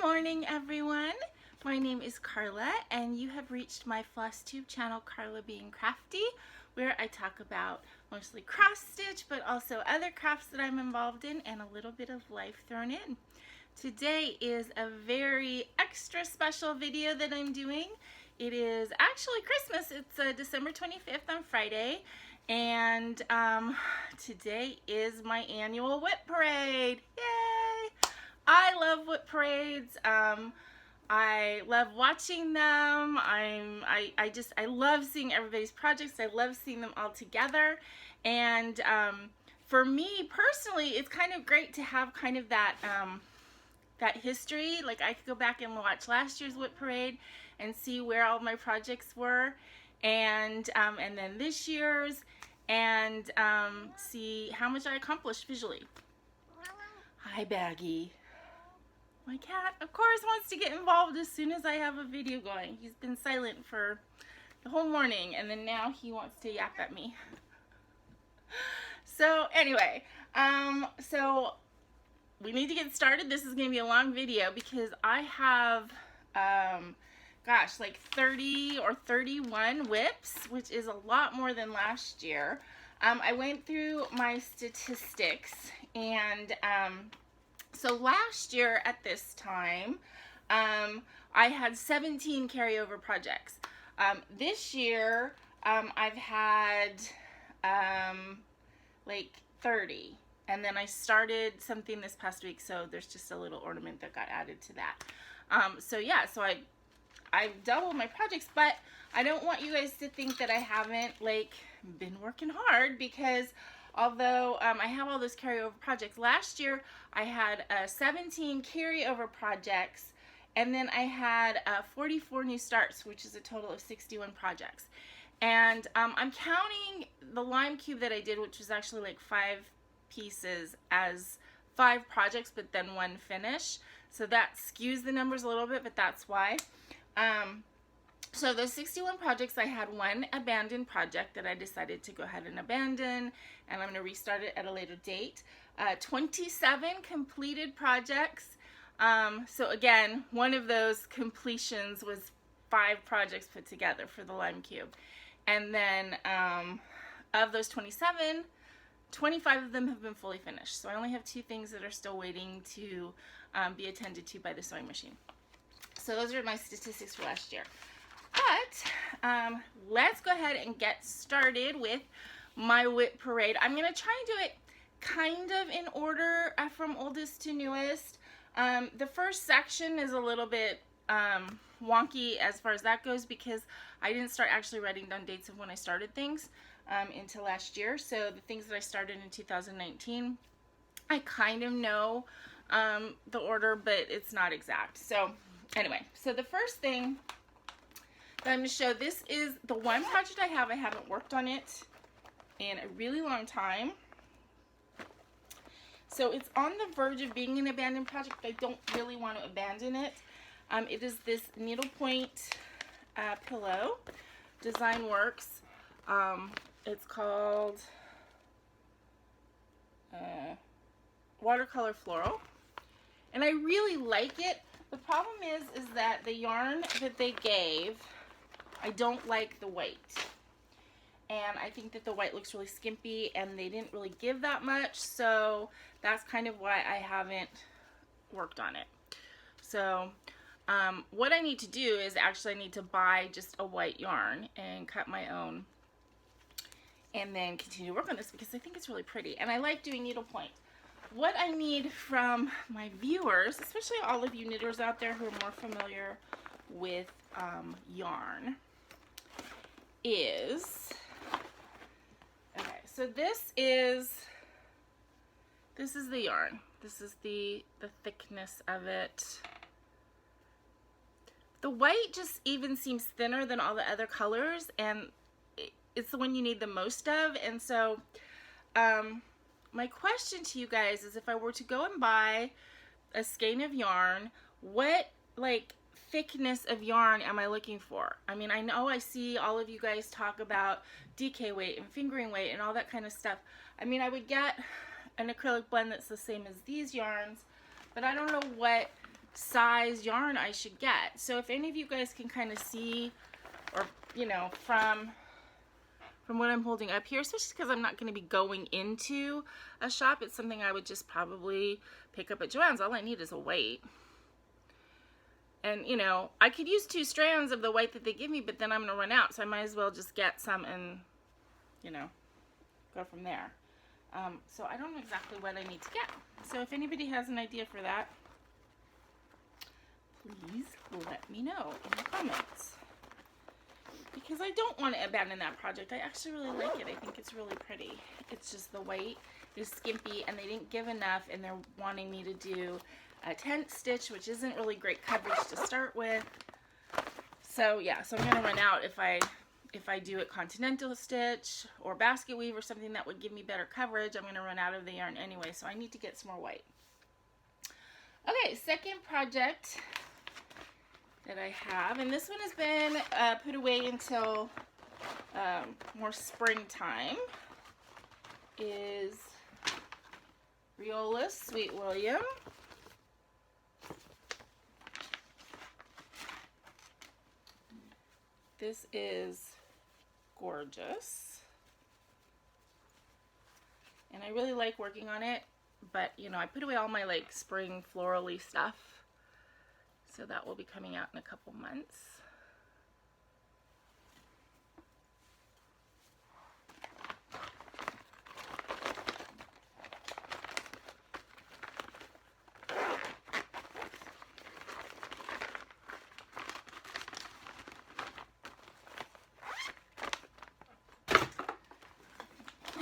morning, everyone. My name is Carla, and you have reached my FlossTube channel, Carla Being Crafty, where I talk about mostly cross stitch, but also other crafts that I'm involved in, and a little bit of life thrown in. Today is a very extra special video that I'm doing. It is actually Christmas. It's December 25th on Friday, and today is my annual WIP parade. Yay! I love WIP parades. I love watching them. I love seeing everybody's projects. I love seeing them all together. And for me personally, it's kind of great to have kind of that that history. Like I could go back and watch last year's WIP parade and see where all my projects were, and then this year's, and see how much I accomplished visually. Hi, Baggy. My cat, of course, wants to get involved as soon as I have a video going. He's been silent for the whole morning, and then now he wants to yap at me. So anyway, so we need to get started. This is going to be a long video because I have, gosh, like 30 or 31 WIPs, which is a lot more than last year. I went through my statistics, and so last year at this time, I had 17 carryover projects. This year, I've had like 30, and then I started something this past week, so there's just a little ornament that got added to that. So yeah, so I've doubled my projects, but I don't want you guys to think that I haven't like been working hard, because although I have all those carryover projects, last year I had 17 carryover projects, and then I had 44 new starts, which is a total of 61 projects. And I'm counting the lime cube that I did, which was actually like 5 pieces, as 5 projects, but then 1 finish. So that skews the numbers a little bit, but that's why. So those 61 projects, I had 1 abandoned project that I decided to go ahead and abandon, and I'm going to restart it at a later date. 27 completed projects. So again, one of those completions was 5 projects put together for the lime cube. And then of those 27, 25 of them have been fully finished. So I only have 2 things that are still waiting to be attended to by the sewing machine. So those are my statistics for last year. But let's go ahead and get started with my WIP parade. I'm going to try and do it kind of in order from oldest to newest. The first section is a little bit wonky as far as that goes, because I didn't start actually writing down dates of when I started things until last year. So the things that I started in 2019, I kind of know the order, but it's not exact. So anyway, so the first thing that I'm going to show, this is the one project I have. I haven't worked on it in a really long time. So it's on the verge of being an abandoned project, but I don't really want to abandon it. It is this needlepoint pillow, Threadworx. It's called Watercolor Floral, and I really like it. The problem is that the yarn that they gave, I don't like the white, and I think that the white looks really skimpy, and they didn't really give that much, so that's kind of why I haven't worked on it. So what I need to do is actually I need to buy just a white yarn and cut my own, and then continue to work on this because I think it's really pretty, and I like doing needlepoint. What I need from my viewers, especially all of you knitters out there who are more familiar with yarn, is, okay, so this is the yarn. This is the thickness of it. The white just even seems thinner than all the other colors, and it's the one you need the most of. And so my question to you guys is, if I were to go and buy a skein of yarn, what like thickness of yarn am I looking for? I mean, I know I see all of you guys talk about DK weight and fingering weight and all that kind of stuff. I mean, I would get an acrylic blend that's the same as these yarns, but I don't know what size yarn I should get. So if any of you guys can kind of see, or you know, from what I'm holding up here, especially because I'm not going to be going into a shop, it's something I would just probably pick up at Joann's. All I need is a weight. And, you know, I could use 2 strands of the white that they give me, but then I'm going to run out. So I might as well just get some and, you know, go from there. So I don't know exactly what I need to get. So if anybody has an idea for that, please let me know in the comments. Because I don't want to abandon that project. I actually really like it. I think it's really pretty. It's just the weight is skimpy and they didn't give enough, and they're wanting me to do a tent stitch, which isn't really great coverage to start with. So yeah, so I'm going to run out if I do a continental stitch or basket weave or something that would give me better coverage. I'm going to run out of the yarn anyway, so I need to get some more white. Okay, second project that I have, and this one has been put away until more springtime, is Riola's Sweet William. This is gorgeous, and I really like working on it, but you know, I put away all my like spring florally stuff, so that will be coming out in a couple months.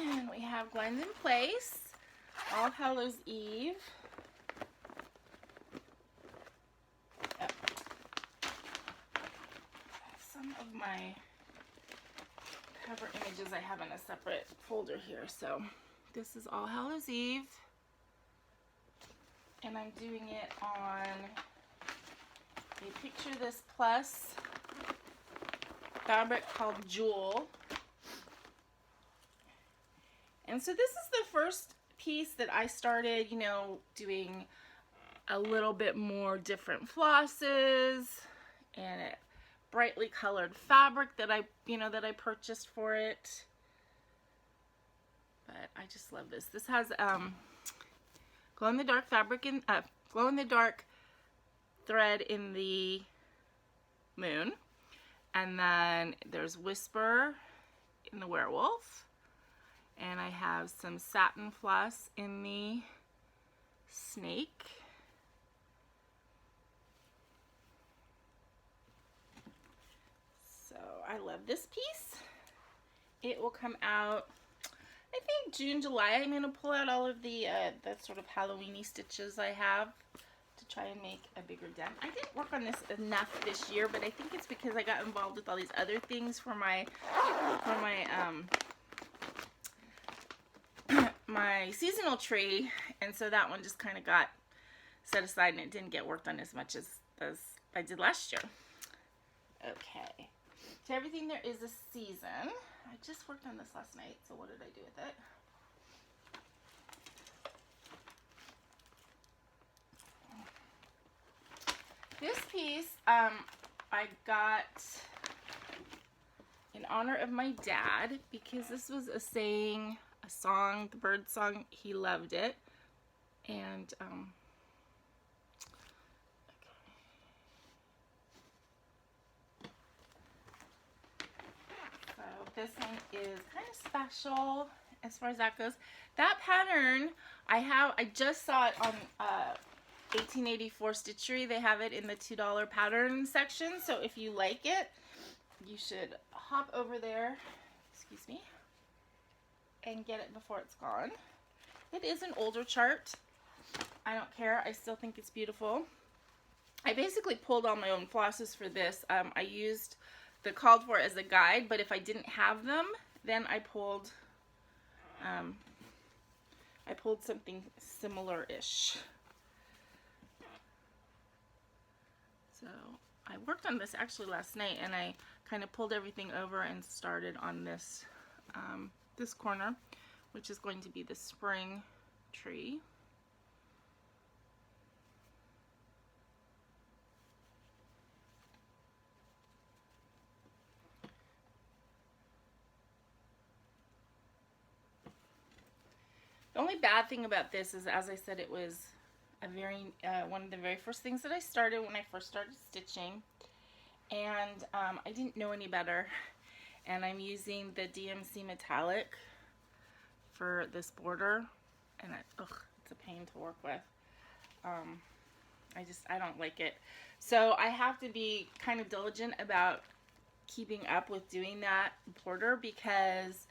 And we have Glenn's in Place, All Hallows Eve. Some of my cover images I have in a separate folder here. So this is All Hallows Eve, and I'm doing it on a Picture This Plus fabric called Jewel. And so this is the first piece that I started, you know, doing a little bit more different flosses and a brightly colored fabric that I purchased for it. But I just love this. This has glow-in-the-dark fabric in glow-in-the-dark thread in the moon, and then there's Whisper in the werewolf. And I have some satin floss in the snake. So I love this piece. It will come out, I think, June, July. I'm going to pull out all of the sort of Halloween-y stitches I have to try and make a bigger dent. I didn't work on this enough this year, but I think it's because I got involved with all these other things for my my seasonal tree, and so that one just kind of got set aside and it didn't get worked on as much as I did last year. Okay, to everything there is a season. I just worked on this last night, so what did I do with it? This piece I got in honor of my dad, because this was a song, the bird song. He loved it. And so this one is kind of special as far as that goes. That pattern I just saw it on 1884 Stitchery. They have it in the $2 pattern section, so if you like it, you should hop over there, excuse me, and get it before it's gone. It is an older chart. I don't care. I still think it's beautiful. I basically pulled all my own flosses for this. I used the called for as a guide, but if I didn't have them, then I pulled something similar-ish. So I worked on this actually last night, and I kind of pulled everything over and started on this this corner, which is going to be the spring tree. The only bad thing about this is, as I said, it was a very one of the very first things that I started when I first started stitching, and I didn't know any better, and I'm using the DMC metallic for this border, and it's a pain to work with. I don't like it, so I have to be kind of diligent about keeping up with doing that border, because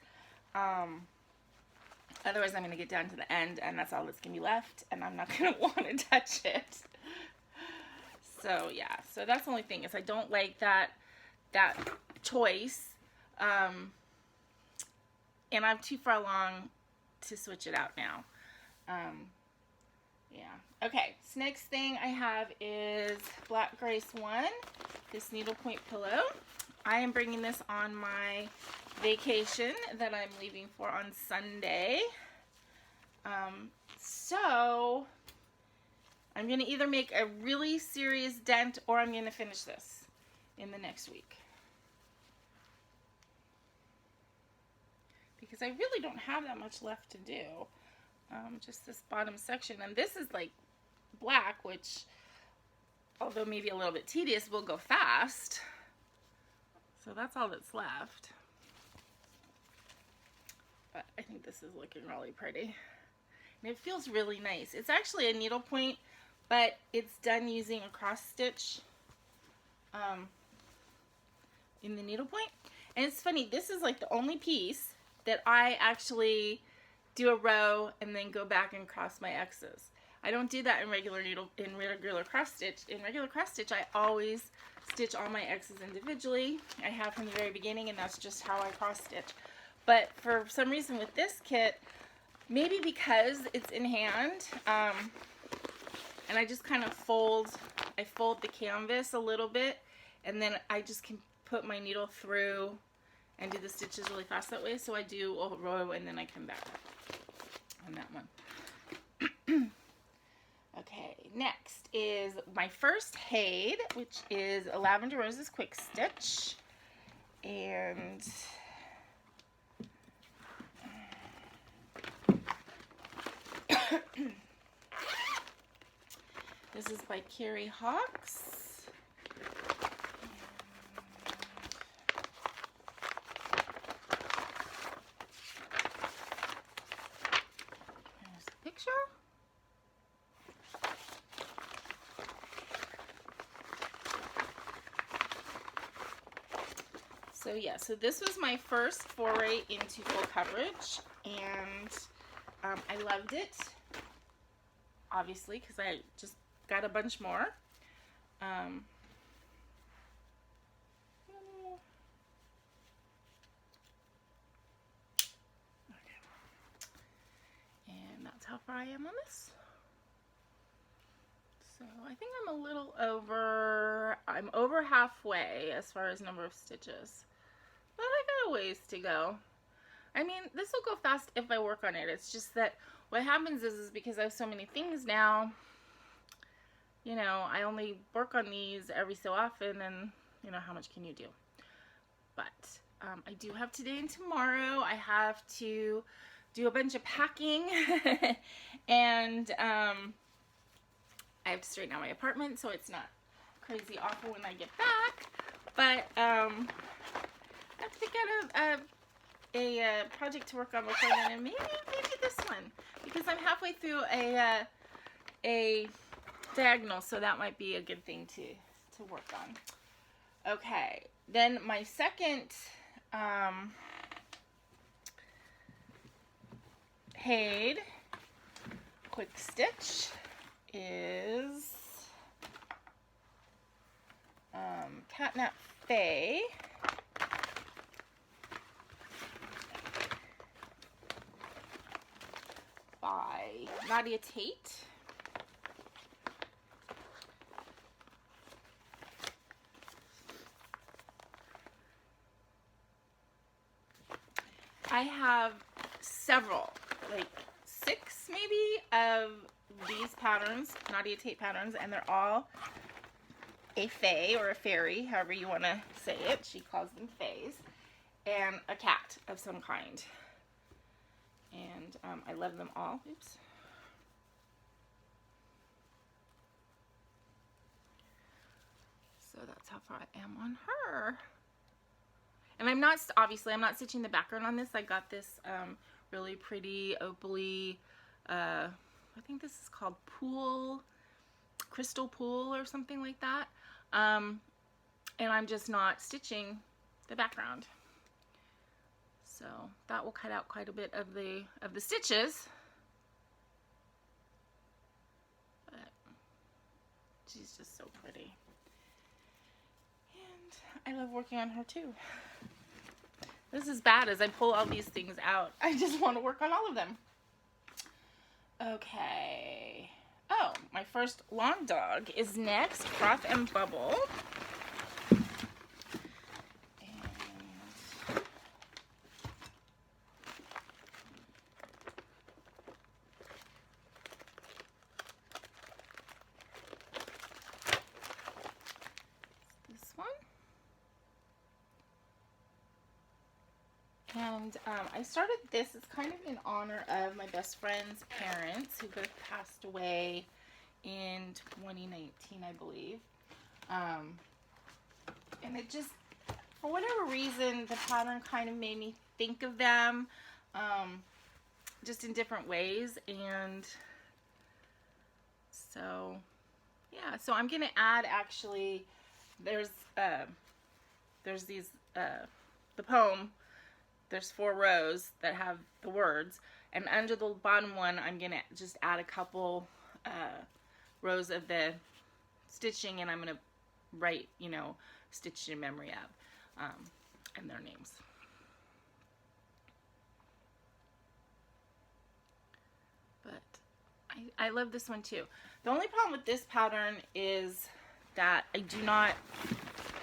otherwise I'm going to get down to the end and that's all that's going to be left, and I'm not going to want to touch it. So yeah, so that's the only thing, is I don't like that choice, and I'm too far along to switch it out now. Yeah. Okay, so next thing I have is Black Grace 1, this needlepoint pillow. I am bringing this on my vacation that I'm leaving for on Sunday. So I'm going to either make a really serious dent, or I'm going to finish this in the next week. Because I really don't have that much left to do. Just this bottom section. And this is like black, which, although maybe a little bit tedious, will go fast. So that's all that's left. But I think this is looking really pretty. And it feels really nice. It's actually a needlepoint, but it's done using a cross stitch in the needlepoint. And it's funny, this is like the only piece that I actually do a row and then go back and cross my X's. I don't do that in regular cross stitch. In regular cross stitch, I always stitch all my X's individually. I have from the very beginning, and that's just how I cross stitch. But for some reason with this kit, maybe because it's in hand, and I just kind of fold the canvas a little bit, and then I just can put my needle through and do the stitches really fast that way. So I do a row and then I come back on that one. Okay, next is my first HAED, which is a Lavender Roses Quick Stitch. And this is by Carrie Hawks. There's a picture. So yeah, so this was my first foray into full coverage, and I loved it, obviously, because I just got a bunch more. Okay. And that's how far I am on this. So I think I'm a little over, I'm over halfway as far as number of stitches. But I got a ways to go. I mean, this will go fast if I work on it. It's just that what happens is because I have so many things now, you know, I only work on these every so often, and, you know, how much can you do? But I do have today and tomorrow. I have to do a bunch of packing, and I have to straighten out my apartment so it's not crazy awful when I get back. But I have to pick out a project to work on before then, and maybe this one, because I'm halfway through a diagonal, so that might be a good thing to work on. Okay, then my second HAED quick stitch is Catnap Faye. By Nadia Tate. I have several, like 6 maybe, of these patterns, Nadia Tate patterns, and they're all a fae or a fairy, however you want to say it. She calls them fays, and a cat of some kind. and I love them all. Oops. So that's how far I am on her. And I'm not, obviously, I'm not stitching the background on this. I got this really pretty opal-y, I think this is called Pool, Crystal Pool or something like that. And I'm just not stitching the background. So that will cut out quite a bit of the stitches. But she's just so pretty. And I love working on her too. This is bad as I pull all these things out. I just want to work on all of them. Okay. Oh, my first lawn dog is next. Froth and Bubble. And I started this, it's kind of in honor of my best friend's parents who both passed away in 2019, I believe. And it just, for whatever reason, the pattern kind of made me think of them just in different ways. And so, yeah, so I'm going to add, actually, there's these, the poem. There's 4 rows that have the words, and under the bottom one I'm gonna just add a couple rows of the stitching, and I'm gonna write, you know, stitched in memory of, and their names. But I love this one too. The only problem with this pattern is that I do not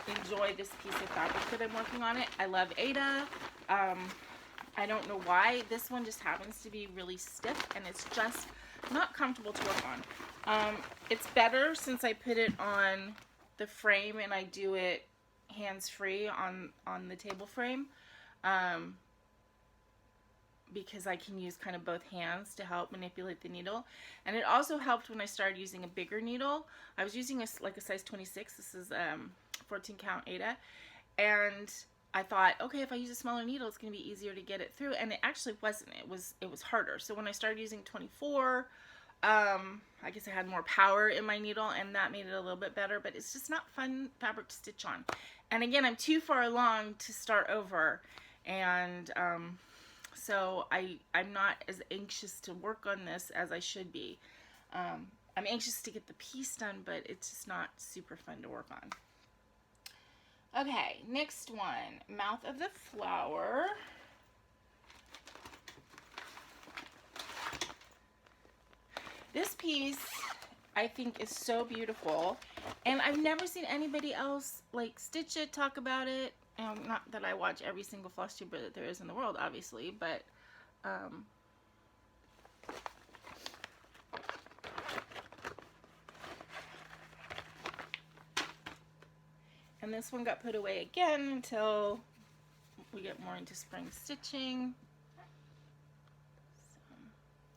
enjoy this piece of fabric that I'm working on it. I love Aida. I don't know why. This one just happens to be really stiff, and it's just not comfortable to work on. It's better since I put it on the frame and I do it hands-free on the table frame, because I can use kind of both hands to help manipulate the needle. And it also helped when I started using a bigger needle. I was using like a size 26. This is 14 count Aida, and I thought, okay, if I use a smaller needle, it's going to be easier to get it through, and it actually wasn't. It was harder. So when I started using 24, I guess I had more power in my needle, and that made it a little bit better, but it's just not fun fabric to stitch on. And again, I'm too far along to start over, and so I'm not as anxious to work on this as I should be. I'm anxious to get the piece done, but it's just not super fun to work on. Okay, next one, Mouth of the Flower. This piece I think is so beautiful, and I've never seen anybody else like stitch it, talk about it. Not that I watch every single FlossTuber that there is in the world, obviously, but and this one got put away again until we get more into spring stitching. So,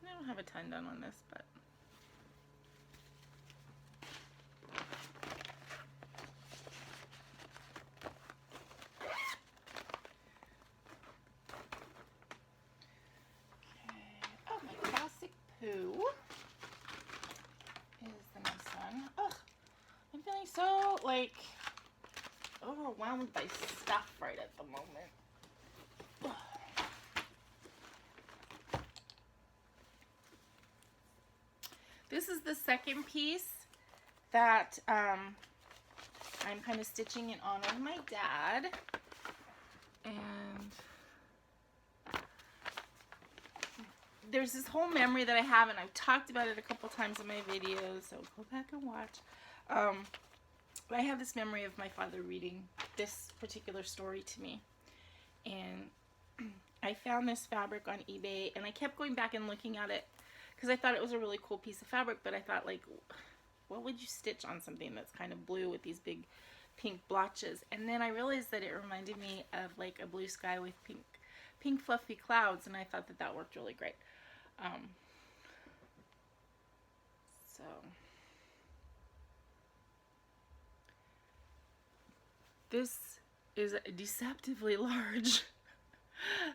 I don't have a ton done on this, but okay. Oh, my classic Pooh is the next one. Ugh, I'm feeling so like overwhelmed by stuff right at the moment. Ugh. This is the second piece that I'm kind of stitching in honor of my dad, and there's this whole memory that I have, and I've talked about it a couple times in my videos, so go back and watch. I have this memory of my father reading this particular story to me, and I found this fabric on eBay, and I kept going back and looking at it because I thought it was a really cool piece of fabric, but I thought, like, what would you stitch on something that's kind of blue with these big pink blotches? And then I realized that it reminded me of like a blue sky with pink pink fluffy clouds, and I thought that that worked really great. So this is a deceptively large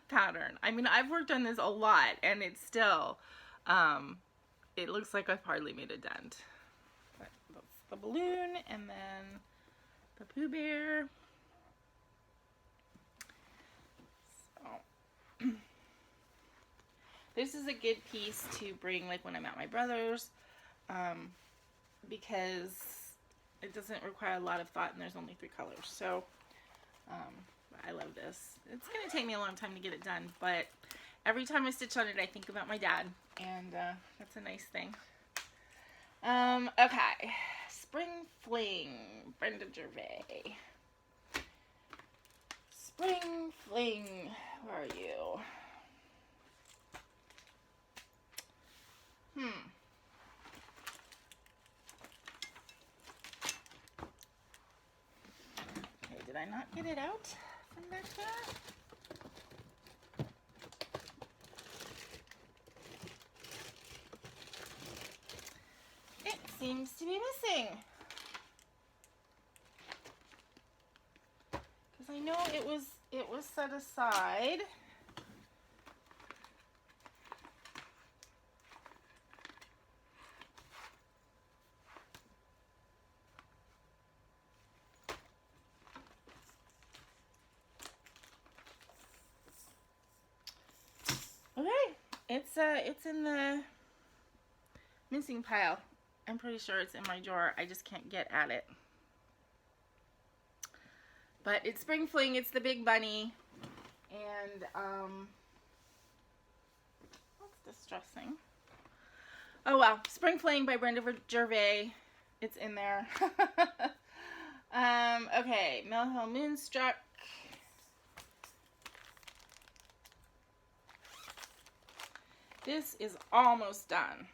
pattern. I mean, I've worked on this a lot, and it's still, it looks like I've hardly made a dent. But that's the balloon, and then the Pooh Bear. So this is a good piece to bring like when I'm at my brother's, because it doesn't require a lot of thought and there's only 3 colors. So I love this. It's gonna take me a long time to get it done, but every time I stitch on it I think about my dad, and that's a nice thing. Okay, Spring Fling, Brenda Gervais. Spring Fling, where are you? Okay, did I not get it out from back there? It seems to be missing. Because I know it was set aside. Okay, it's in the missing pile. I'm pretty sure it's in my drawer. I just can't get at it. But it's Spring Fling. It's the big bunny. And, that's distressing. Oh, well. Spring Fling by Brenda Gervais. It's in there. Okay. Mill Hill Moonstruck. This is almost done.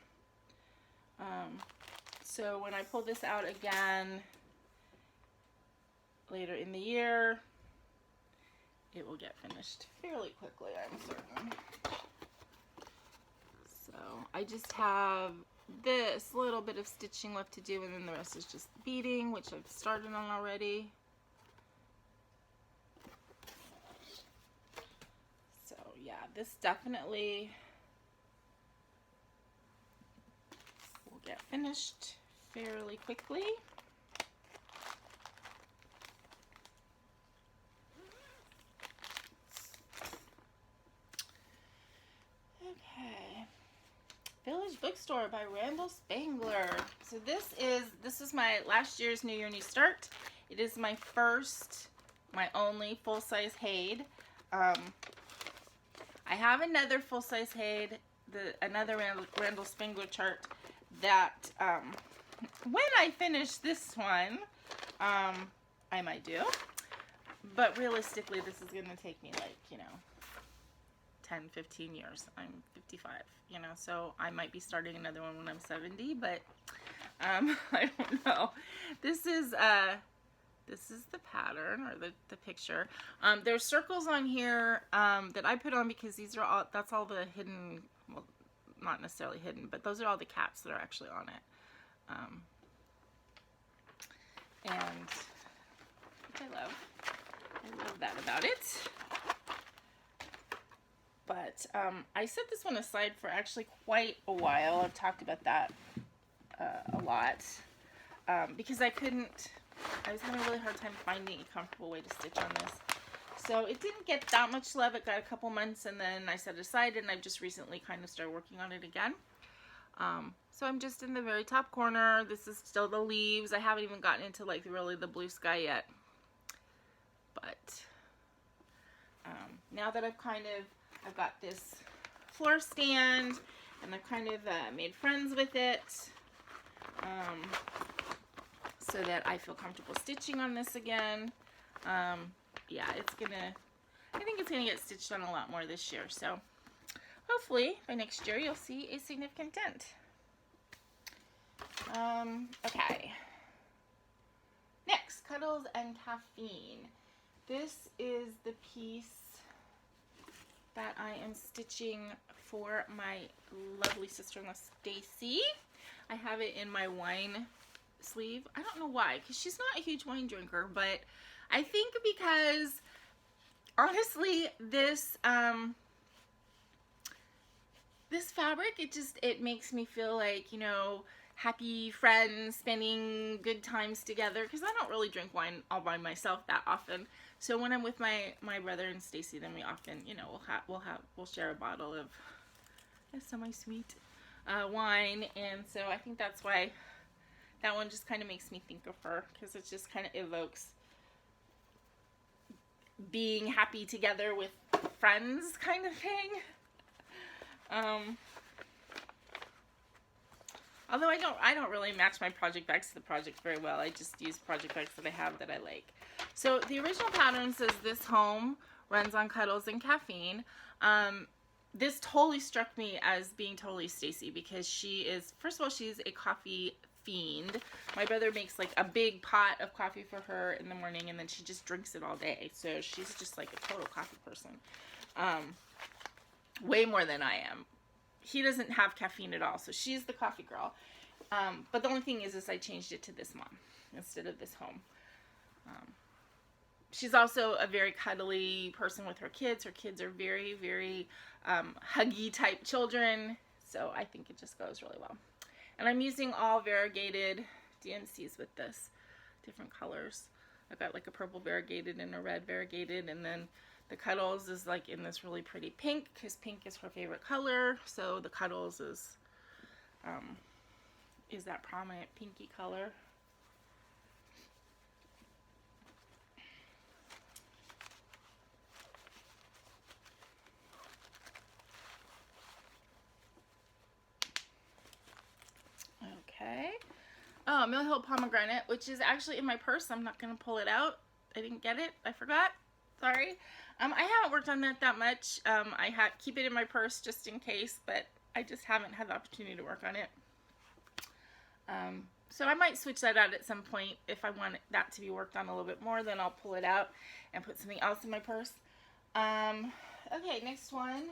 So when I pull this out again later in the year, it will get finished fairly quickly, I'm certain. So I just have this little bit of stitching left to do, and then the rest is just beading, which I've started on already. So yeah, this definitely will get finished fairly quickly. Okay, Village Bookstore by Randall Spangler. So this is my last year's New Year New Start. It is my first, my only full-size HAED. I have another full-size HAED, another Randall Spangler chart that when I finish this one, I might do. But realistically, this is going to take me like, 10, 15 years. I'm 55, so I might be starting another one when I'm 70, but I don't know. This is the pattern, or the picture. There's circles on here that I put on because that's all the hidden, well, not necessarily hidden, but those are all the cats that are actually on it. And which I love that about it. But I set this one aside for actually quite a while. I've talked about that a lot because I was having a really hard time finding a comfortable way to stitch on this. So it didn't get that much love. It got a couple months, and then I set it aside, and I've just recently kind of started working on it again. So I'm just in the very top corner. This is still the leaves. I haven't even gotten into like really the blue sky yet. But now that I've got this floor stand, and I've kind of made friends with it, so that I feel comfortable stitching on this again. Yeah, I think it's gonna get stitched on a lot more this year, so hopefully by next year you'll see a significant dent. Okay. Next, Cuddles and Caffeine. This is the piece that I am stitching for my lovely sister-in-law Stacy. I have it in my wine sleeve. I don't know why, because she's not a huge wine drinker, but I think because honestly this this fabric, it makes me feel like, you know, happy friends spending good times together, because I don't really drink wine all by myself that often. So when I'm with my brother and Stacy, then we often, you know, we'll share a bottle of semi-sweet wine, and so I think that's why that one just kind of makes me think of her, because it just kind of evokes being happy together with friends kind of thing. Although I don't really match my project bags to the project very well. I just use project bags that I have that I like. So the original pattern says this home runs on Cuddles and caffeine. This totally struck me as being totally Stacy, because she is, first of all, she's a coffee fiend. My brother makes like a big pot of coffee for her in the morning, and then she just drinks it all day. So she's just like a total coffee person. Way more than I am. He doesn't have caffeine at all, so she's the coffee girl. But the only thing is I changed it to this mom instead of this home. She's also a very cuddly person with her kids. Her kids are very, very huggy type children, so I think it just goes really well. And I'm using all variegated DMCs with this, different colors. I've got like a purple variegated and a red variegated, and then the Cuddles is like in this really pretty pink, because pink is her favorite color. So the Cuddles is that prominent pinky color. Okay. Oh, Mill Hill Pomegranate, which is actually in my purse. I'm not going to pull it out. I didn't get it. I forgot. Sorry. I haven't worked on that much. I keep it in my purse just in case, but I just haven't had the opportunity to work on it. So I might switch that out at some point. If I want that to be worked on a little bit more, then I'll pull it out and put something else in my purse. Okay, next one.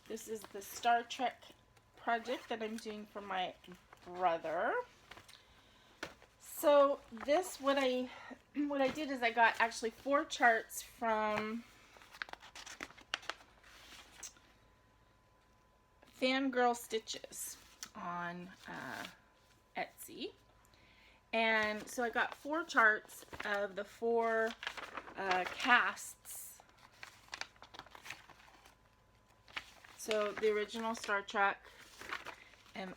This is the Star Trek project that I'm doing for my brother. So this, what I did is I got actually 4 charts from Fangirl Stitches on Etsy. And so I got 4 charts of the 4 casts. So the original Star Trek, and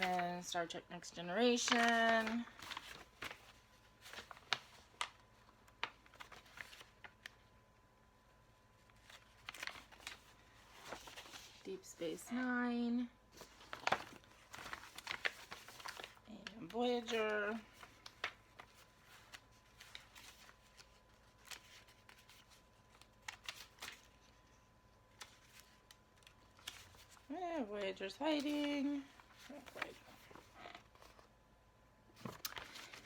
then Star Trek Next Generation. Deep Space Nine. And Voyager. Voyager's fighting.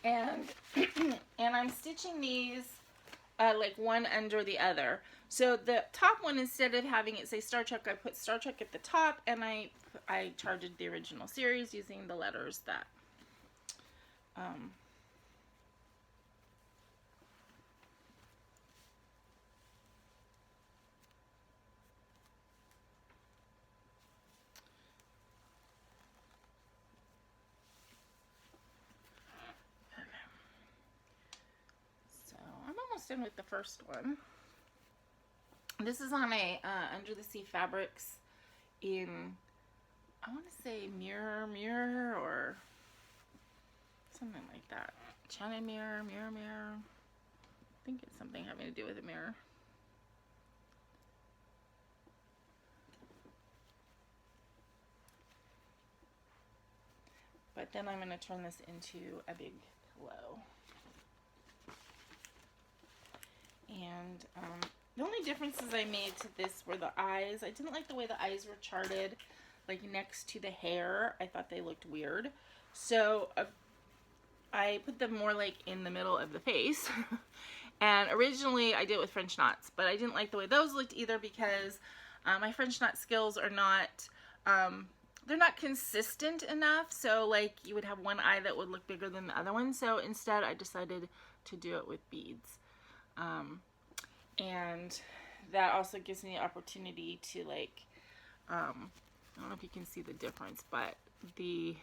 And and I'm stitching these like one under the other. So the top one, instead of having it say Star Trek, I put Star Trek at the top, and I charted the original series using the letters that done with the first one. This is on a Under the Sea Fabrics in, I want to say mirror or something like that. China mirror. I think it's something having to do with a mirror. But then I'm going to turn this into a big pillow. And the only differences I made to this were the eyes. I didn't like the way the eyes were charted, like next to the hair. I thought they looked weird. So I put them more like in the middle of the face. And originally I did it with French knots, but I didn't like the way those looked either because my French knot skills are not, they're not consistent enough. So like you would have one eye that would look bigger than the other one. So instead I decided to do it with beads. And that also gives me the opportunity to like, I don't know if you can see the difference, but the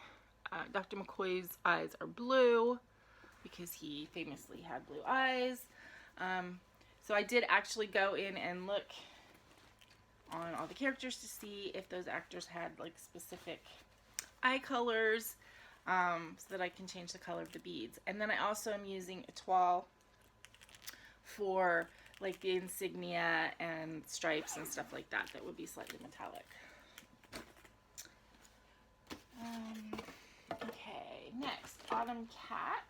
Dr. McCoy's eyes are blue because he famously had blue eyes. So I did actually go in and look on all the characters to see if those actors had like specific eye colors, so that I can change the color of the beads. And then I also am using a toile for like the insignia and stripes and stuff like that that would be slightly metallic. Okay, next, Autumn Cat.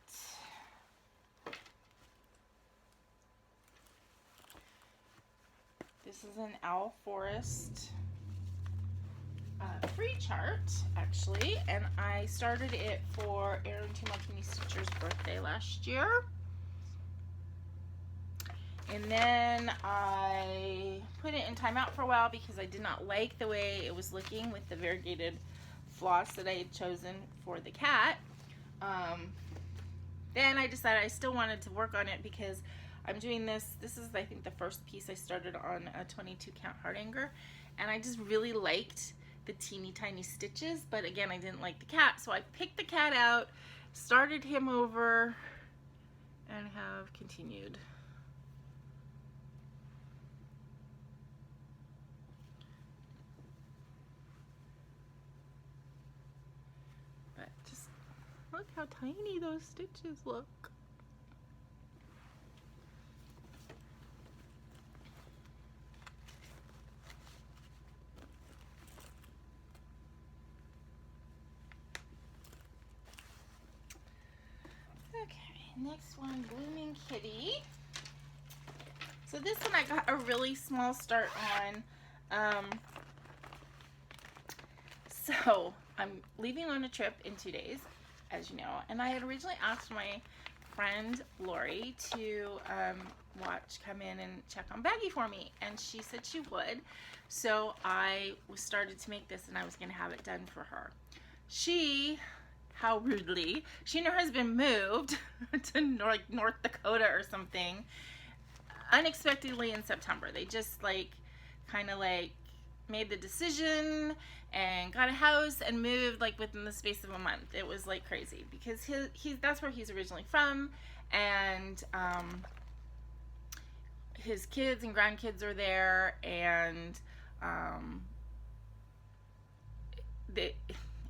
This is an Owl Forest free chart, actually, and I started it for Aaron Too Much Stitcher's birthday last year. And then I put it in timeout for a while because I did not like the way it was looking with the variegated floss that I had chosen for the cat. Then I decided I still wanted to work on it because I'm doing this. This is, I think, the first piece I started on a 22 count Hardanger, and I just really liked the teeny tiny stitches, but again, I didn't like the cat, so I picked the cat out, started him over, and have continued. But just look how tiny those stitches look. Next one, Blooming Kitty. So this one I got a really small start on. So I'm leaving on a trip in 2 days, as you know, and I had originally asked my friend Lori to come in and check on Baggy for me, and she said she would. So I started to make this, and I was going to have it done for her. How rudely, she and her husband moved to North Dakota or something unexpectedly in September. They just kind of made the decision and got a house and moved within the space of a month. It was crazy because that's where he's originally from, and his kids and grandkids are there, and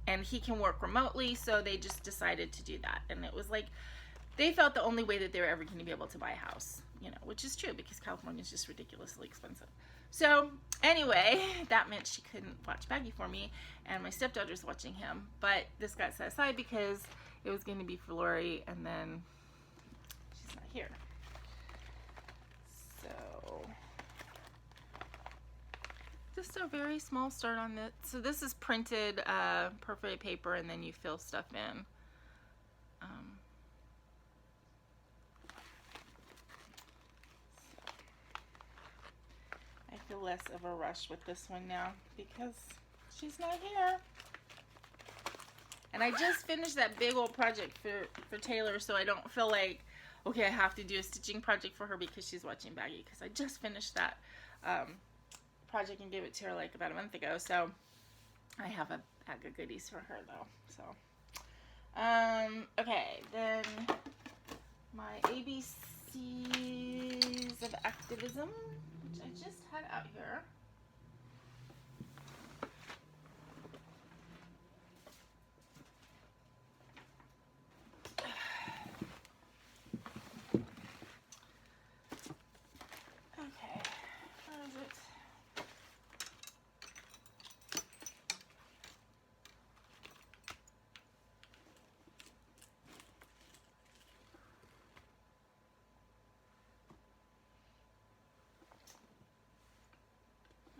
and he can work remotely, so they just decided to do that. And it was they felt the only way that they were ever going to be able to buy a house, which is true because California is just ridiculously expensive. So anyway, that meant she couldn't watch Baggy for me, and my stepdaughter's watching him. But this got set aside because it was going to be for Lori, and then she's not here. So just a very small start on this. So this is printed perforated paper, and then you fill stuff in. I feel less of a rush with this one now because she's not here. And I just finished that big old project for Taylor, so I don't feel okay, I have to do a stitching project for her because she's watching Baggy, because I just finished that project and gave it to her about a month ago. So I have a bag of goodies for her though. So okay, then my ABCs of activism, which I just had out here.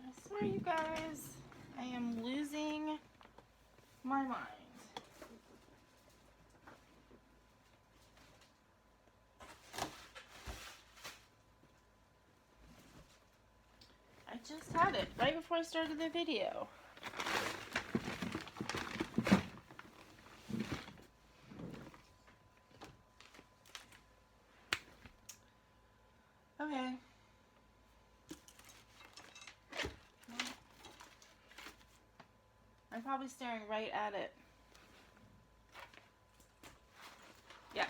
I swear, you guys, I am losing my mind. just had it right before I started the video. Okay. I'm probably staring right at it. Yes,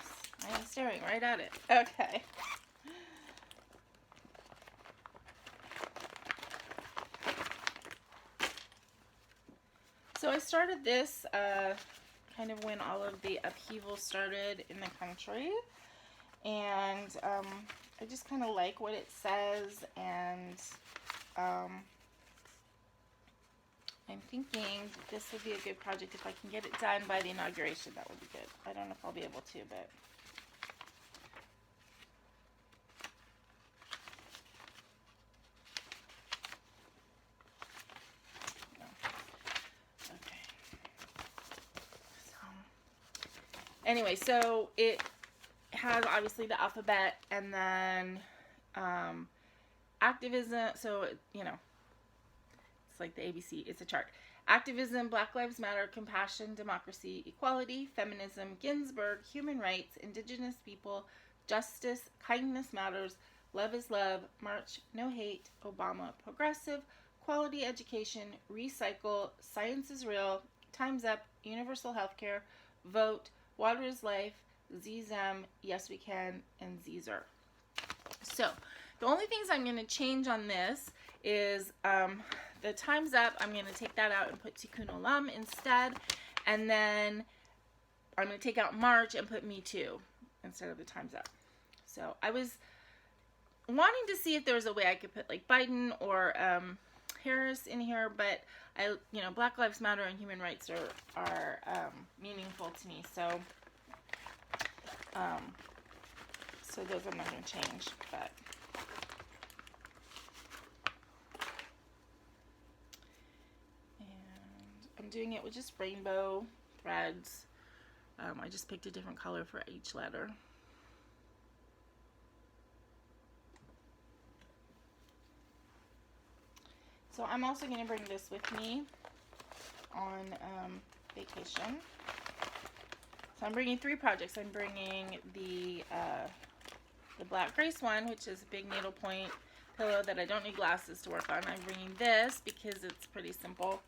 I am staring right at it. Okay. So I started this kind of when all of the upheaval started in the country, and I just kind of like what it says, and I'm thinking this would be a good project if I can get it done by the inauguration. That would be good. I don't know if I'll be able to, but anyway, so it has obviously the alphabet, and then activism, so you know, it's like the ABC, it's a chart. Activism, Black Lives Matter, compassion, democracy, equality, feminism, Ginsburg, human rights, indigenous people, justice, kindness matters, love is love, march, no hate, Obama, progressive, quality education, recycle, science is real, time's up, universal healthcare, vote, water is life, ZZM, yes we can, and Zer. So the only things I'm going to change on this is the time's up. I'm going to take that out and put Tikkun Olam instead, and then I'm going to take out March and put Me Too instead of the time's up. So I was wanting to see if there was a way I could put like Biden or Harris in here, but Black Lives Matter and human rights are meaningful to me, so those I'm not going to change, but I'm doing it with just rainbow threads. I just picked a different color for each letter. So I'm also going to bring this with me on vacation. So I'm bringing 3 projects. I'm bringing the Black Grace one, which is a big needlepoint pillow that I don't need glasses to work on. I'm bringing this because it's pretty simple.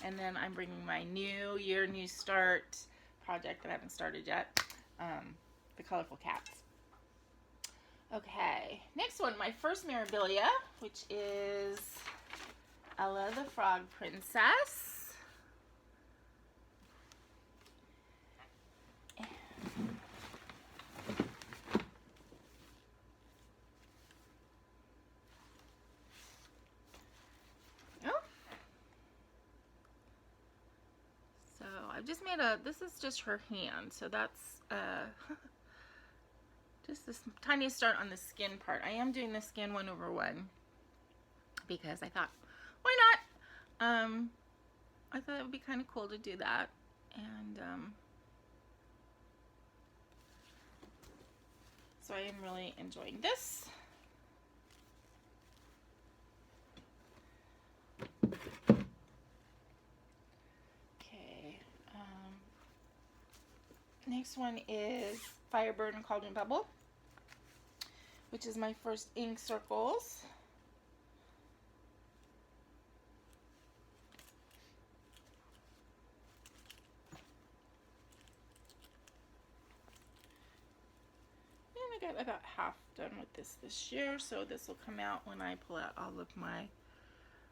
And then I'm bringing my New Year, New Start project that I haven't started yet, the colorful cats. Okay, next one, my first memorabilia, which is Ella the Frog Princess. I've just made this is just her hand, so that's just this tiny start on the skin part. I am doing the skin 1/1 because I thought, why not? I thought it would be kind of cool to do that, and so I am really enjoying this. Next one is Firebird and Cauldron Bubble, which is my first ink circles. And I got about half done with this year, so this will come out when I pull out all of my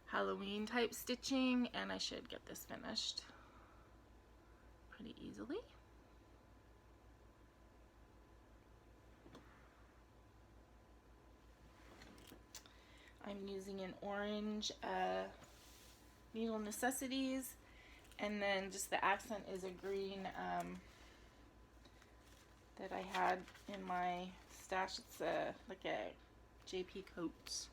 Halloween type stitching, and I should get this finished pretty easily. I'm using an orange Needle Necessities, and then just the accent is a green that I had in my stash. It's like a JP Coats.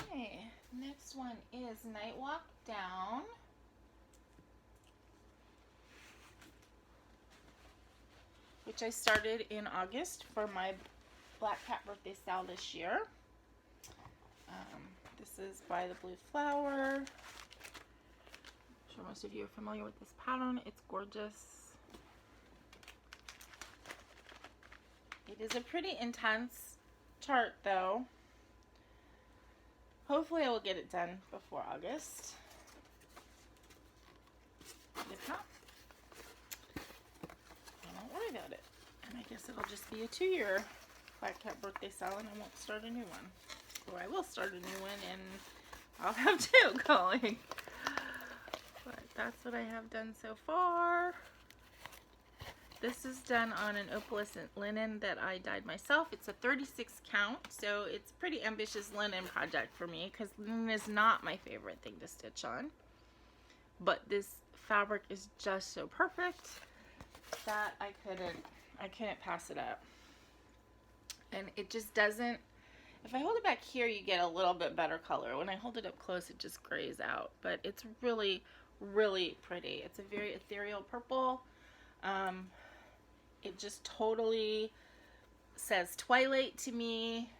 Okay, next one is Night Walk Down. which I started in August for my Black Cat birthday style this year. This is by the Blue Flower. I'm sure most of you are familiar with this pattern. It's gorgeous. It is a pretty intense chart though. Hopefully I will get it done before August. If not, I won't worry about it. And I guess it'll just be a 2-year Black Cat birthday style and I won't start a new one. Or I will start a new one and I'll have 2 going. But that's what I have done so far. This is done on an opalescent linen that I dyed myself. It's a 36 count, so it's a pretty ambitious linen project for me because linen is not my favorite thing to stitch on. But this fabric is just so perfect that I couldn't pass it up. And it just doesn't, if I hold it back here, you get a little bit better color. When I hold it up close, it just grays out. But it's really, really pretty. It's a very ethereal purple. It just totally says Twilight to me.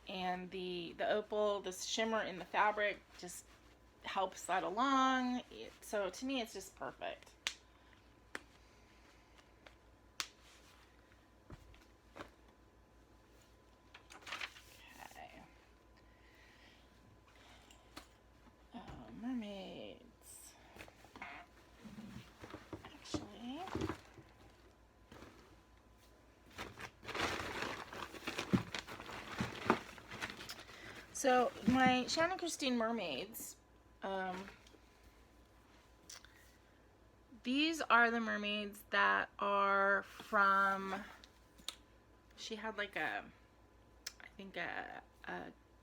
And the opal, the shimmer in the fabric just helps that along. So to me, it's just perfect. Okay. Mermaids. Actually, so my Shannon Christine Mermaids, these are the mermaids that are from, she had like I think a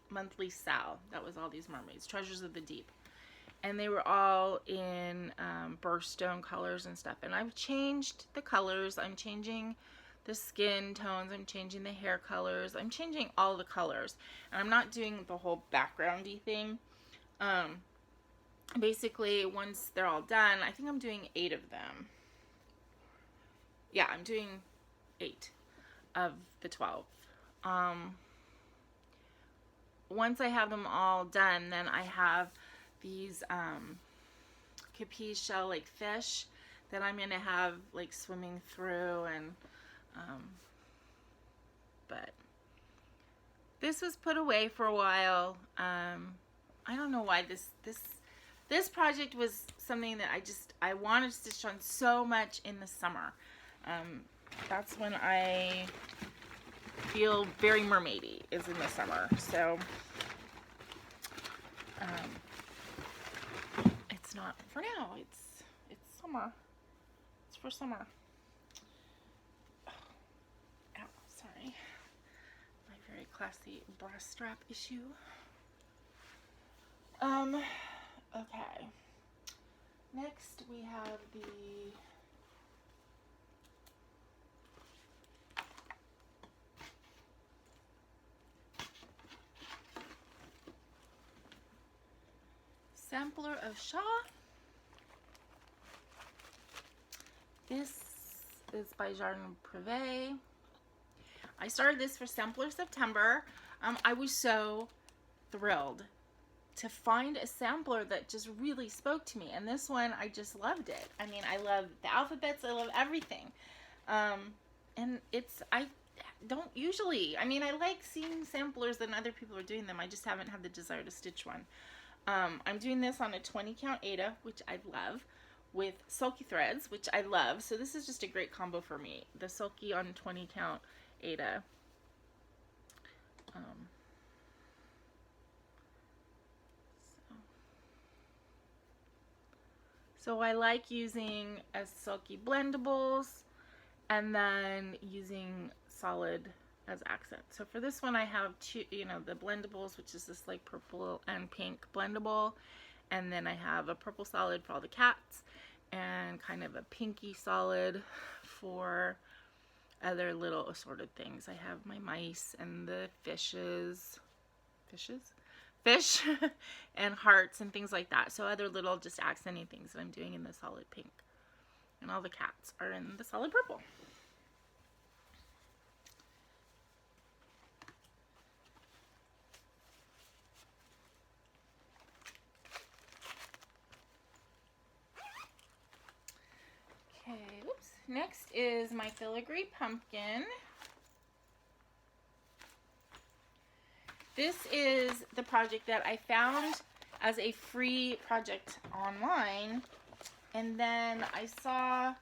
monthly sale that was all these mermaids, Treasures of the Deep. And they were all in birthstone colors and stuff. And I've changed the colors. I'm changing the skin tones. I'm changing the hair colors. I'm changing all the colors. And I'm not doing the whole backgroundy thing. Basically, once they're all done, I think I'm doing 8 of them. Yeah, I'm doing 8 of the 12. Once I have them all done, then I have these capiche shell like fish that I'm gonna have like swimming through, and but this was put away for a while. I don't know why this project was something that I wanted to stitch on so much in the summer. That's when I feel very mermaidy, is in the summer. So it's not for now. It's summer. It's for summer. Oh, ow, sorry. My very classy brass strap issue. Okay. Next we have the Sampler of Shaw. This is by Jardin Privé. I started this for Sampler September. I was so thrilled to find a sampler that just really spoke to me, and this one, I just loved it. I mean, I love the alphabets, I love everything. And I don't usually, I mean, I like seeing samplers and other people are doing them. I just haven't had the desire to stitch one. I'm doing this on a 20 count Aida, which I love, with sulky threads, which I love. So this is just a great combo for me. The sulky on 20 count Aida. So I like using as sulky blendables and then using solid as accents. So for this one I have two, the blendables, which is this like purple and pink blendable, and then I have a purple solid for all the cats and kind of a pinky solid for other little assorted things. I have my mice and the fishes, fish and hearts and things like that. So other little just accenting things that I'm doing in the solid pink. And all the cats are in the solid purple. Okay, whoops. Next is my filigree pumpkin. This is the project that I found as a free project online, and then I saw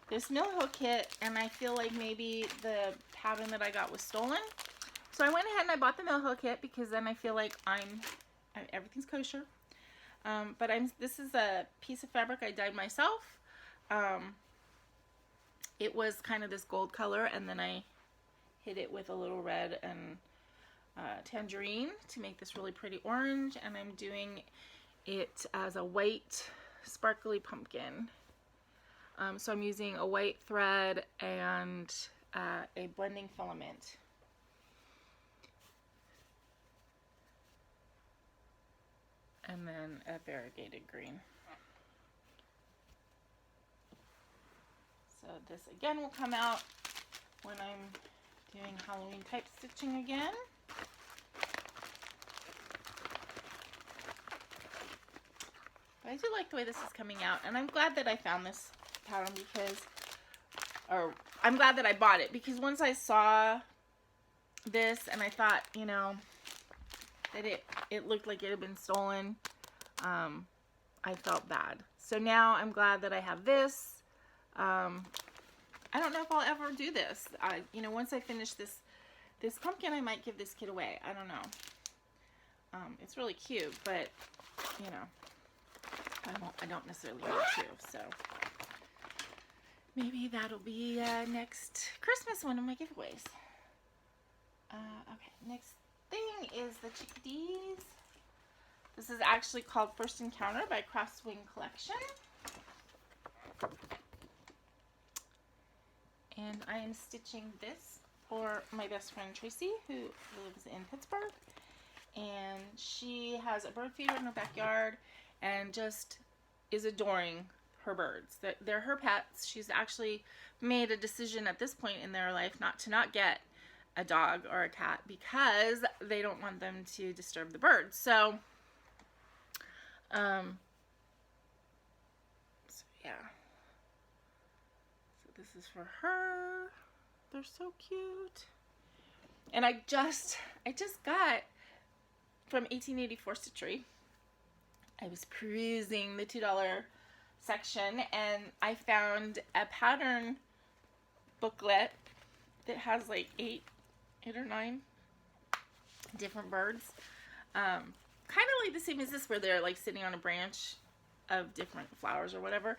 this mill hill kit, and I feel like maybe the pattern that I got was stolen. So I went ahead and I bought the mill hill kit because then I feel like everything's kosher. But this is a piece of fabric I dyed myself. It was kind of this gold color, and then I hit it with a little red and tangerine to make this really pretty orange, and I'm doing it as a white sparkly pumpkin. So I'm using a white thread and a blending filament. And then a variegated green. So this again will come out when I'm doing Halloween type stitching again. But I do like the way this is coming out, and I'm glad that I found this pattern I'm glad that I bought it, because once I saw this and I thought, you know, that it looked like it had been stolen, I felt bad. So now I'm glad that I have this. I don't know if I'll ever do this. You know, once I finish this pumpkin, I might give this kit away. I don't know. It's really cute, but you know, I don't necessarily want to. So maybe that'll be next Christmas, one of my giveaways. Okay, next thing is the chickadees. This is actually called First Encounter by Craftswing Collection. And I am stitching this for my best friend Tracy, who lives in Pittsburgh. And she has a bird feeder in her backyard and just is adoring her birds. They're her pets. She's actually made a decision at this point in their life not to get a dog or a cat because they don't want them to disturb the birds. So yeah. So this is for her. They're so cute. And I just got from 1884 Stitchery. I was perusing the $2 section and I found a pattern booklet that has like 8 or 9 different birds. Kind of like the same as this, where they're like sitting on a branch of different flowers or whatever.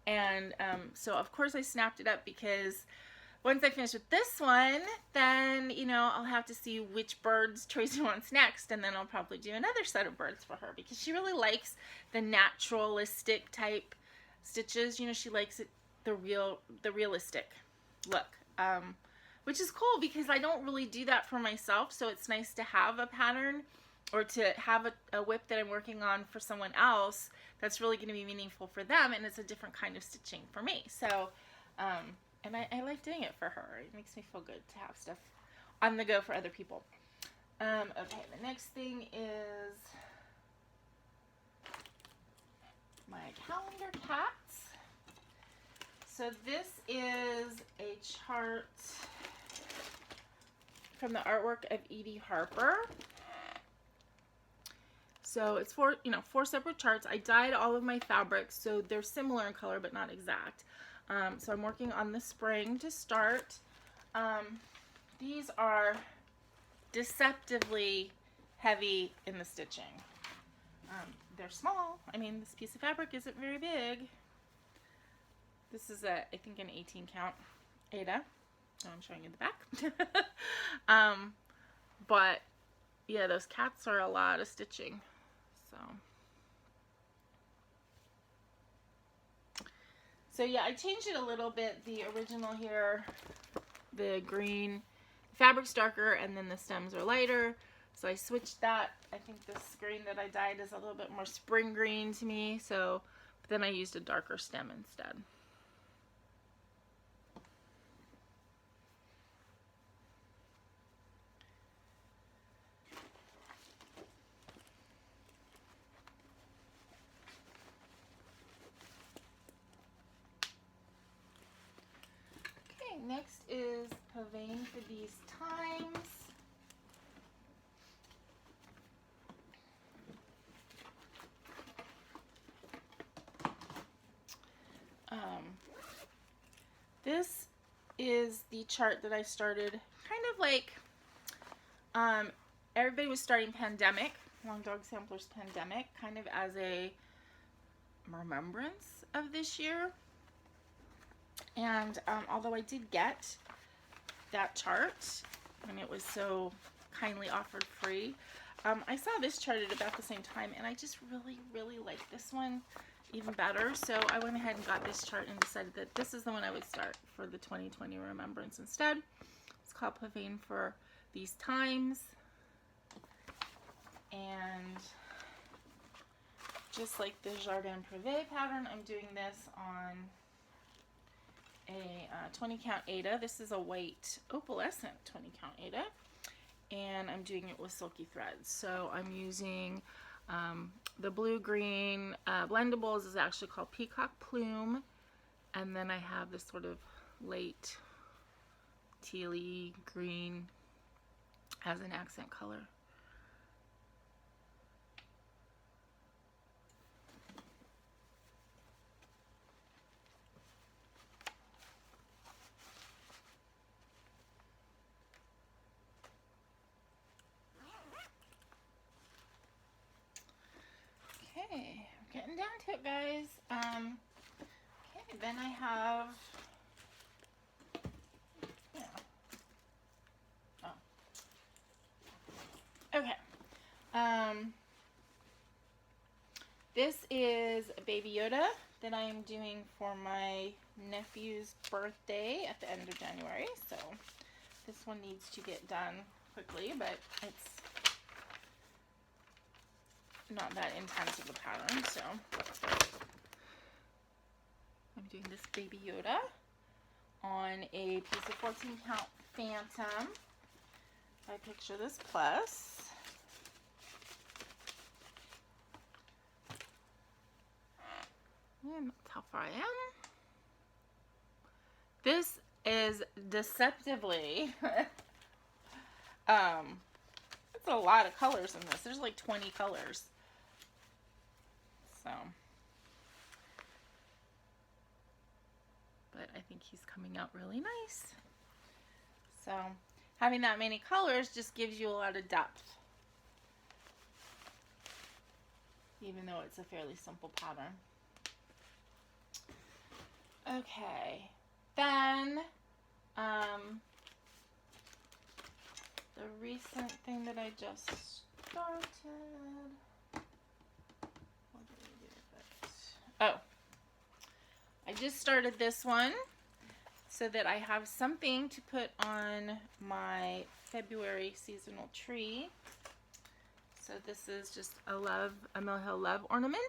And so of course I snapped it up, because once I finish with this one, then, you know, I'll have to see which birds Tracy wants next, and then I'll probably do another set of birds for her, because she really likes the naturalistic type stitches. You know, she likes it, the realistic look, which is cool because I don't really do that for myself. So it's nice to have a pattern or to have a WIP that I'm working on for someone else that's really going to be meaningful for them, and it's a different kind of stitching for me. So and I like doing it for her. It makes me feel good to have stuff on the go for other people. Okay, the next thing is my calendar cats. So this is a chart from the artwork of Aida Harper. So it's four separate charts. I dyed all of my fabrics, so they're similar in color but not exact. So I'm working on the spring to start. These are deceptively heavy in the stitching. They're small. I mean, this piece of fabric isn't very big. This is I think an 18 count Aida. So I'm showing you the back. But yeah, those cats are a lot of stitching. So yeah, I changed it a little bit. The original here, the green fabric's darker and then the stems are lighter. So I switched that. I think this green that I dyed is a little bit more spring green to me. So but then I used a darker stem instead. Okay, next is Pavane for These Times. This is the chart that I started kind of like, everybody was starting Pandemic, Long Dog Samplers Pandemic, kind of as a remembrance of this year. And although I did get that chart, and it was so kindly offered free, I saw this chart at about the same time, and I just really, really like this one even better. So I went ahead and got this chart and decided that this is the one I would start for the 2020 remembrance instead. It's called Pavane for These Times. And just like the Jardin Privé pattern, I'm doing this on a 20 count Aida. This is a white opalescent 20 count Aida, and I'm doing it with silky threads. So I'm using the blue-green blendables is actually called Peacock Plume, and then I have this sort of late tealy green as an accent color. Okay, we're getting down to it, guys. Okay, then I have, yeah. Oh. Okay. This is Baby Yoda that I am doing for my nephew's birthday at the end of January. So this one needs to get done quickly, but it's not that intense of a pattern, so I'm doing this Baby Yoda on a piece of 14 count Phantom by Picture This Plus. And that's how far I am. This is deceptively it's a lot of colors in this. There's like 20 colors. So, but I think he's coming out really nice. So, having that many colors just gives you a lot of depth, even though it's a fairly simple pattern. Okay, then the recent thing that I just started. What did I do with it? Oh, I just started this one so that I have something to put on my February seasonal tree. So this is just a Mill Hill Love ornament.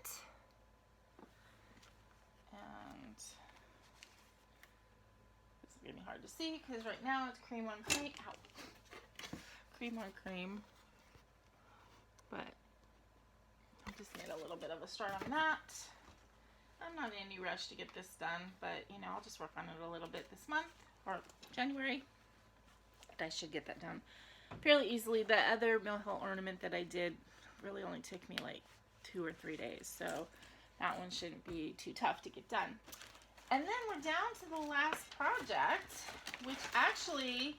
And this is going to be hard to see because right now it's cream on cream. Ow. Cream on cream. But I just need a little bit of a start on that. I'm not in any rush to get this done, but you know, I'll just work on it a little bit this month or January. But I should get that done fairly easily. The other Mill Hill ornament that I did really only took me like 2 or 3 days, so that one shouldn't be too tough to get done. And then we're down to the last project, which actually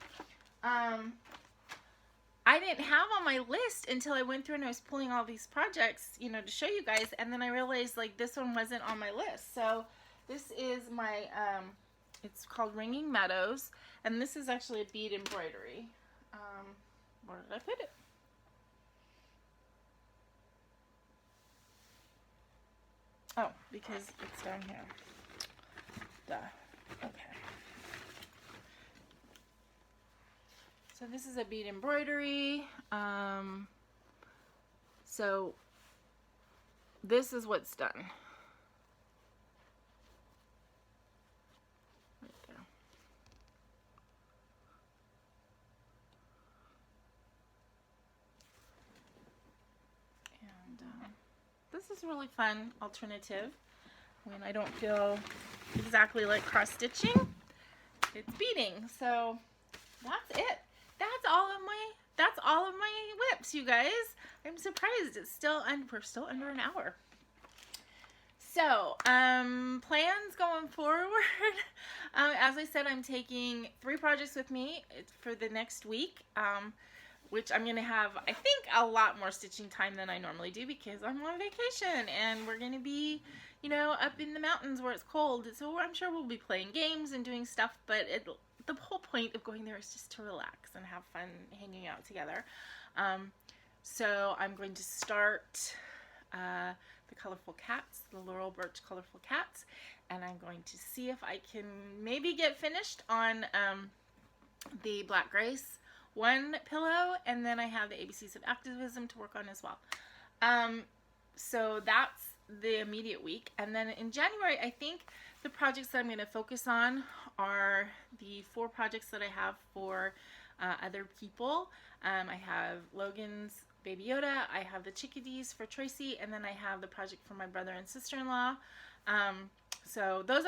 I didn't have on my list until I went through and I was pulling all these projects, you know, to show you guys, and then I realized like this one wasn't on my list. So this is my it's called Ringing Meadows, and this is actually a bead embroidery. Where did I put it? Oh, because it's down here. Duh. Okay. So this is a bead embroidery. So this is what's done. Right there. And this is a really fun alternative when I don't feel exactly like cross stitching. It's beading. So that's it. That's all of my WIPs, you guys. I'm surprised it's still, and we're still under an hour. So, plans going forward. As I said, I'm taking 3 projects with me for the next week, which I'm going to have, I think, a lot more stitching time than I normally do because I'm on vacation and we're going to be, you know, up in the mountains where it's cold. So I'm sure we'll be playing games and doing stuff, but the whole point of going there is just to relax and have fun hanging out together. So I'm going to start the colorful cats, the Laurel Birch colorful cats, and I'm going to see if I can maybe get finished on the Black Grace one pillow, and then I have the ABCs of Activism to work on as well. So that's the immediate week, and then in January I think the projects that I'm going to focus on are the 4 projects that I have for other people. I have Logan's Baby Yoda, I have the chickadees for Tracy, and then I have the project for my brother and sister-in-law. So those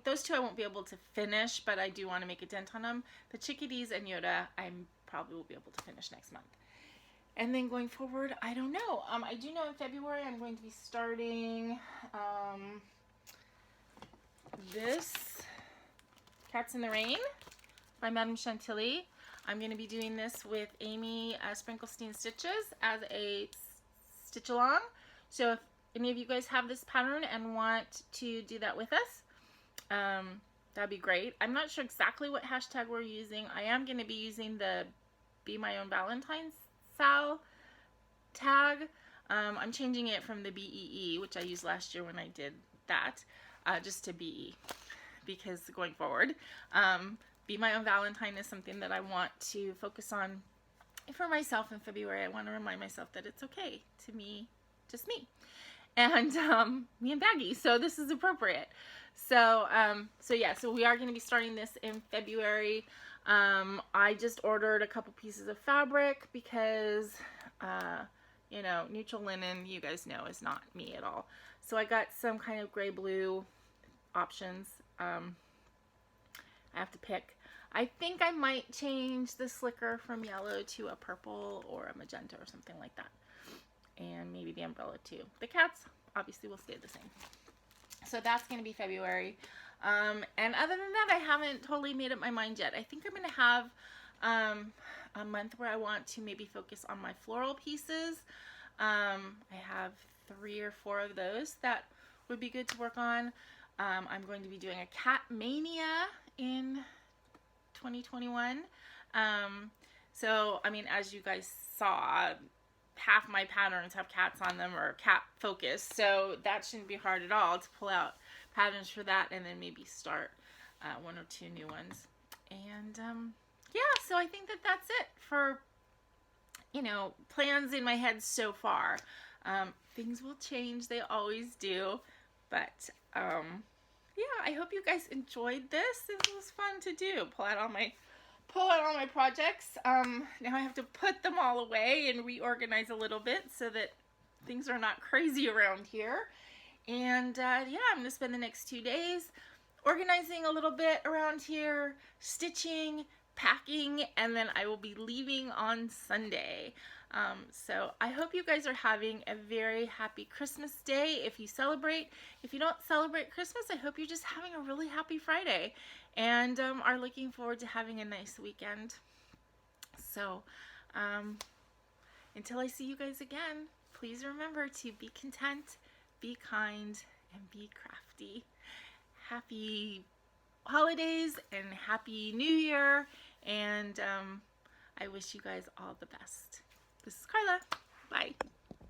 those 2 I won't be able to finish, but I do want to make a dent on them. The chickadees and Yoda I probably will be able to finish next month. And then going forward, I don't know. I do know in February I'm going to be starting this Cats in the Rain by Madame Chantilly. I'm going to be doing this with Amy Sprinklestein Stitches as a stitch along. So if any of you guys have this pattern and want to do that with us, that'd be great. I'm not sure exactly what hashtag we're using. I am going to be using the Be My Own Valentine's Sal tag. I'm changing it from the BEE, which I used last year when I did that, just to BE, because going forward, Be My Own Valentine is something that I want to focus on for myself in February. I want to remind myself that it's okay to me, just me, and me and Baggy. So this is appropriate. So yeah, so we are going to be starting this in February. I just ordered a couple pieces of fabric because, you know, neutral linen, you guys know, is not me at all. So I got some kind of gray-blue options. I have to pick. I think I might change the slicker from yellow to a purple or a magenta or something like that. And maybe the umbrella too. The cats obviously will stay the same. So that's going to be February. And other than that, I haven't totally made up my mind yet. I think I'm going to have a month where I want to maybe focus on my floral pieces. I have 3 or 4 of those that would be good to work on. I'm going to be doing a Cat Mania in 2021. So, I mean, as you guys saw, half my patterns have cats on them or cat focus, so that shouldn't be hard at all to pull out patterns for that and then maybe start 1 or 2 new ones. And yeah, so I think that that's it for, you know, plans in my head so far. Things will change, they always do, but yeah, I hope you guys enjoyed this. It was fun to do. Pull out all my projects. Now I have to put them all away and reorganize a little bit so that things are not crazy around here. And yeah, I'm gonna spend the next 2 days organizing a little bit around here, stitching, packing, and then I will be leaving on Sunday. So I hope you guys are having a very happy Christmas day if you celebrate. If you don't celebrate Christmas, I hope you're just having a really happy Friday and are looking forward to having a nice weekend. So until I see you guys again, please remember to be content, be kind, and be crafty. Happy holidays and happy New Year, and I wish you guys all the best. This is Carla. Bye.